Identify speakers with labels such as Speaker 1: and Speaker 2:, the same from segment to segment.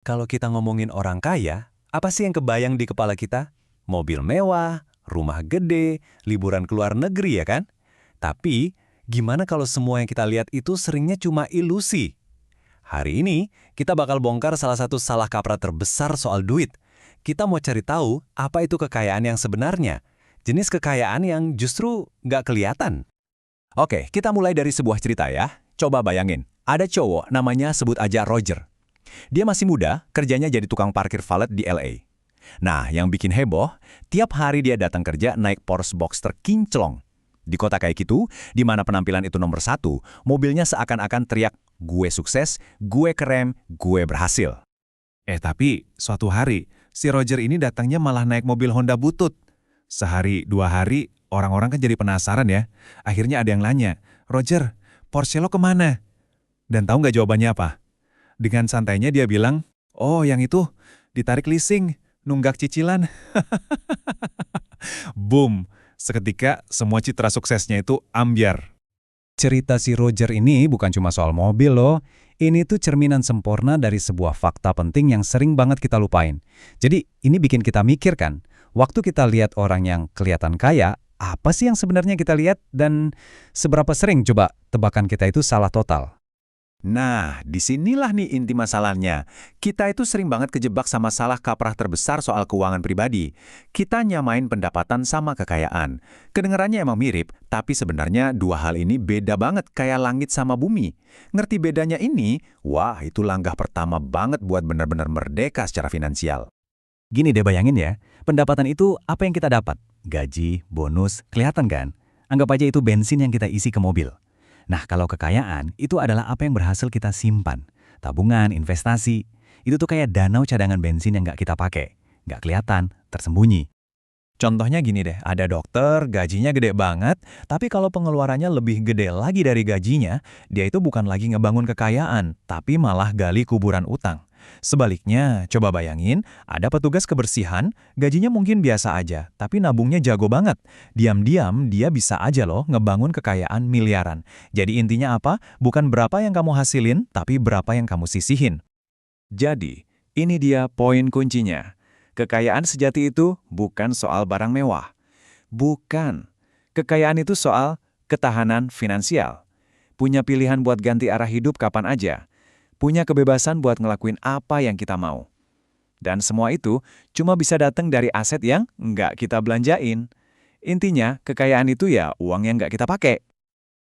Speaker 1: Kalau kita ngomongin orang kaya, apa sih yang kebayang di kepala kita? Mobil mewah, rumah gede, liburan ke luar negeri ya kan? Tapi, gimana kalau semua yang kita lihat itu seringnya cuma ilusi? Hari ini, kita bakal bongkar salah satu salah kaprah terbesar soal duit. Kita mau cari tahu apa itu kekayaan yang sebenarnya. Jenis kekayaan yang justru nggak kelihatan. Oke, kita mulai dari sebuah cerita ya. Coba bayangin, ada cowok namanya sebut aja Roger. Dia masih muda, kerjanya jadi tukang parkir valet di LA. Nah, yang bikin heboh, tiap hari dia datang kerja naik Porsche Boxster kinclong. Di kota kayak gitu, di mana penampilan itu nomor satu, mobilnya seakan-akan teriak, gue sukses, gue keren, gue berhasil. Tapi suatu hari, si Roger ini datangnya malah naik mobil Honda butut. Sehari, 2 hari, orang-orang kan jadi penasaran ya. Akhirnya ada yang nanya, Roger, Porsche lo kemana? Dan tahu nggak jawabannya apa? Dengan santainya dia bilang, oh yang itu, ditarik leasing, nunggak cicilan. Boom, seketika semua citra suksesnya itu ambyar. Cerita si Roger ini bukan cuma soal mobil loh. Ini tuh cerminan sempurna dari sebuah fakta penting yang sering banget kita lupain. Jadi ini bikin kita mikir kan, waktu kita lihat orang yang kelihatan kaya, apa sih yang sebenarnya kita lihat dan seberapa sering coba tebakan kita itu salah total? Nah, disinilah nih inti masalahnya. Kita itu sering banget kejebak sama salah kaprah terbesar soal keuangan pribadi. Kita nyamain pendapatan sama kekayaan. Kedengarannya emang mirip, tapi sebenarnya dua hal ini beda banget kayak langit sama bumi. Ngerti bedanya ini, wah itu langkah pertama banget buat benar-benar merdeka secara finansial. Gini deh bayangin ya, pendapatan itu apa yang kita dapat? Gaji, bonus, kelihatan kan? Anggap aja itu bensin yang kita isi ke mobil. Nah, kalau kekayaan, itu adalah apa yang berhasil kita simpan. Tabungan, investasi, itu tuh kayak danau cadangan bensin yang nggak kita pakai. Nggak kelihatan, tersembunyi. Contohnya gini deh, ada dokter, gajinya gede banget, tapi kalau pengeluarannya lebih gede lagi dari gajinya, dia itu bukan lagi ngebangun kekayaan, tapi malah gali kuburan utang. Sebaliknya, coba bayangin, ada petugas kebersihan, gajinya mungkin biasa aja, tapi nabungnya jago banget. Diam-diam, dia bisa aja loh ngebangun kekayaan miliaran. Jadi intinya apa? Bukan berapa yang kamu hasilin, tapi berapa yang kamu sisihin. Jadi, ini dia poin kuncinya. Kekayaan sejati itu bukan soal barang mewah. Bukan. Kekayaan itu soal ketahanan finansial. Punya pilihan buat ganti arah hidup kapan aja. Punya kebebasan buat ngelakuin apa yang kita mau. Dan semua itu cuma bisa datang dari aset yang nggak kita belanjain. Intinya, kekayaan itu ya uang yang nggak kita pakai.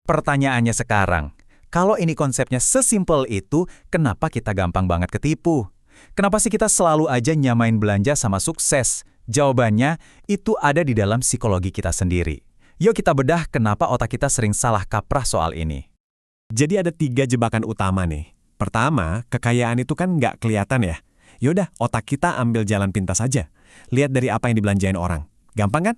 Speaker 1: Pertanyaannya sekarang, kalau ini konsepnya sesimpel itu, kenapa kita gampang banget ketipu? Kenapa sih kita selalu aja nyamain belanja sama sukses? Jawabannya, itu ada di dalam psikologi kita sendiri. Yuk kita bedah kenapa otak kita sering salah kaprah soal ini. Jadi ada 3 jebakan utama nih. Pertama, kekayaan itu kan nggak kelihatan ya. Yaudah, otak kita ambil jalan pintas aja. Lihat dari apa yang dibelanjain orang. Gampang kan?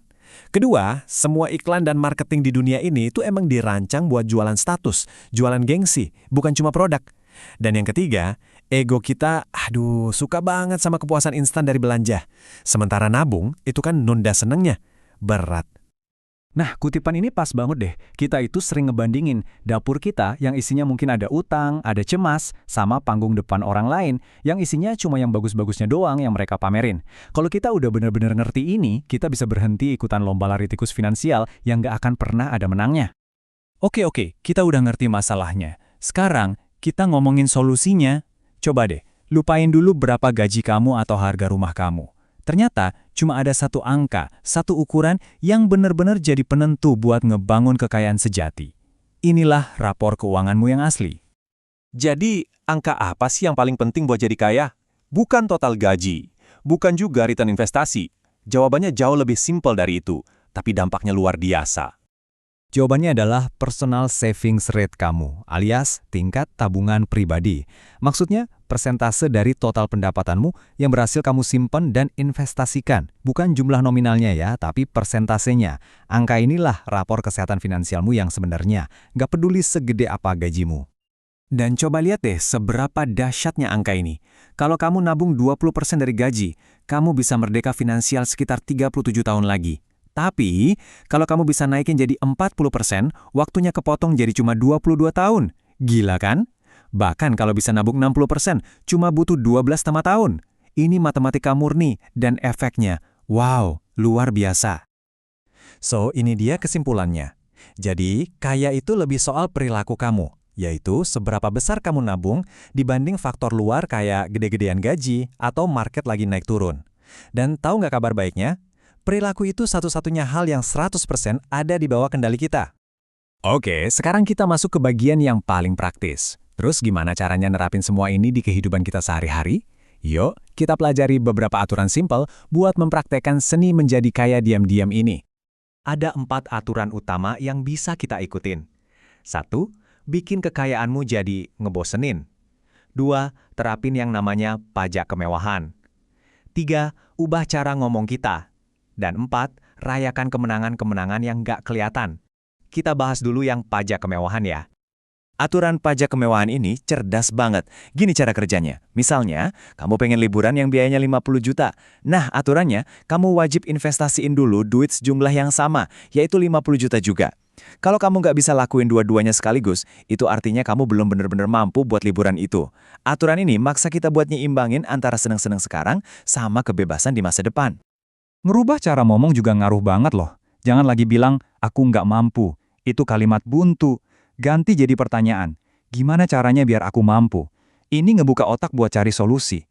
Speaker 1: Kedua, semua iklan dan marketing di dunia ini itu emang dirancang buat jualan status, jualan gengsi, bukan cuma produk. Dan yang ketiga, ego kita, suka banget sama kepuasan instan dari belanja. Sementara nabung, itu kan nunda senengnya. Berat. Nah, kutipan ini pas banget deh. Kita itu sering ngebandingin dapur kita yang isinya mungkin ada utang, ada cemas, sama panggung depan orang lain yang isinya cuma yang bagus-bagusnya doang yang mereka pamerin. Kalau kita udah bener-bener ngerti ini, kita bisa berhenti ikutan lomba lari tikus finansial yang gak akan pernah ada menangnya. Oke, kita udah ngerti masalahnya. Sekarang, kita ngomongin solusinya. Coba deh, lupain dulu berapa gaji kamu atau harga rumah kamu. Ternyata cuma ada satu angka, satu ukuran yang benar-benar jadi penentu buat ngebangun kekayaan sejati. Inilah rapor keuanganmu yang asli. Jadi, angka apa sih yang paling penting buat jadi kaya? Bukan total gaji, bukan juga return investasi. Jawabannya jauh lebih simpel dari itu, tapi dampaknya luar biasa. Jawabannya adalah personal savings rate kamu, alias tingkat tabungan pribadi. Maksudnya, persentase dari total pendapatanmu yang berhasil kamu simpan dan investasikan. Bukan jumlah nominalnya ya, tapi persentasenya. Angka inilah rapor kesehatan finansialmu yang sebenarnya. Nggak peduli segede apa gajimu. Dan coba lihat deh seberapa dahsyatnya angka ini. Kalau kamu nabung 20% dari gaji, kamu bisa merdeka finansial sekitar 37 tahun lagi. Tapi, kalau kamu bisa naikin jadi 40%, waktunya kepotong jadi cuma 22 tahun. Gila kan? Bahkan kalau bisa nabung 60%, cuma butuh 12,5 tahun. Ini matematika murni dan efeknya, wow, luar biasa. So, ini dia kesimpulannya. Jadi, kaya itu lebih soal perilaku kamu, yaitu seberapa besar kamu nabung dibanding faktor luar kayak gede-gedean gaji atau market lagi naik turun. Dan tahu nggak kabar baiknya? Perilaku itu satu-satunya hal yang 100% ada di bawah kendali kita. Oke, sekarang kita masuk ke bagian yang paling praktis. Terus gimana caranya nerapin semua ini di kehidupan kita sehari-hari? Yuk, kita pelajari beberapa aturan simpel buat mempraktekkan seni menjadi kaya diam-diam ini. Ada 4 aturan utama yang bisa kita ikutin. 1. Bikin kekayaanmu jadi ngebosenin. 2. Terapin yang namanya pajak kemewahan. 3. Ubah cara ngomong kita. Dan 4. Rayakan kemenangan-kemenangan yang nggak kelihatan. Kita bahas dulu yang pajak kemewahan ya. Aturan pajak kemewahan ini cerdas banget. Gini cara kerjanya. Misalnya, kamu pengen liburan yang biayanya 50 juta. Nah, aturannya, kamu wajib investasiin dulu duit sejumlah yang sama, yaitu 50 juta juga. Kalau kamu nggak bisa lakuin dua-duanya sekaligus, itu artinya kamu belum benar-benar mampu buat liburan itu. Aturan ini maksa kita buat nyiimbangin antara seneng-seneng sekarang sama kebebasan di masa depan. Ngerubah cara ngomong juga ngaruh banget loh. Jangan lagi bilang, aku nggak mampu. Itu kalimat buntu. Ganti jadi pertanyaan, gimana caranya biar aku mampu? Ini ngebuka otak buat cari solusi.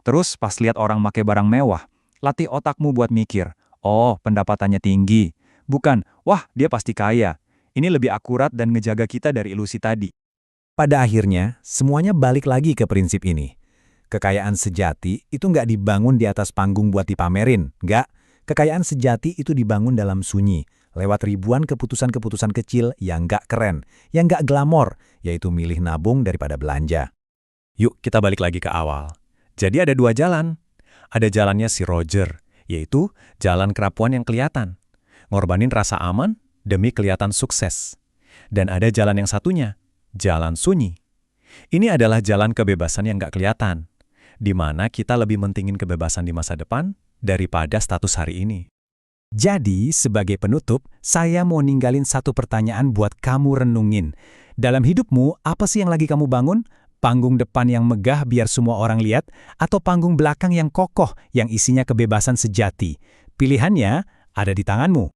Speaker 1: Terus pas lihat orang make barang mewah, latih otakmu buat mikir, oh pendapatannya tinggi. Bukan, wah dia pasti kaya. Ini lebih akurat dan ngejaga kita dari ilusi tadi. Pada akhirnya, semuanya balik lagi ke prinsip ini. Kekayaan sejati itu nggak dibangun di atas panggung buat dipamerin, nggak. Kekayaan sejati itu dibangun dalam sunyi, lewat ribuan keputusan-keputusan kecil yang nggak keren, yang nggak glamor, yaitu milih nabung daripada belanja. Yuk kita balik lagi ke awal. Jadi ada 2 jalan. Ada jalannya si Roger, yaitu jalan kerapuan yang kelihatan. Ngorbanin rasa aman demi kelihatan sukses. Dan ada jalan yang satunya, jalan sunyi. Ini adalah jalan kebebasan yang nggak kelihatan, di mana kita lebih mentingin kebebasan di masa depan daripada status hari ini. Jadi, sebagai penutup, saya mau ninggalin satu pertanyaan buat kamu renungin. Dalam hidupmu, apa sih yang lagi kamu bangun? Panggung depan yang megah biar semua orang lihat, atau panggung belakang yang kokoh yang isinya kebebasan sejati? Pilihannya ada di tanganmu.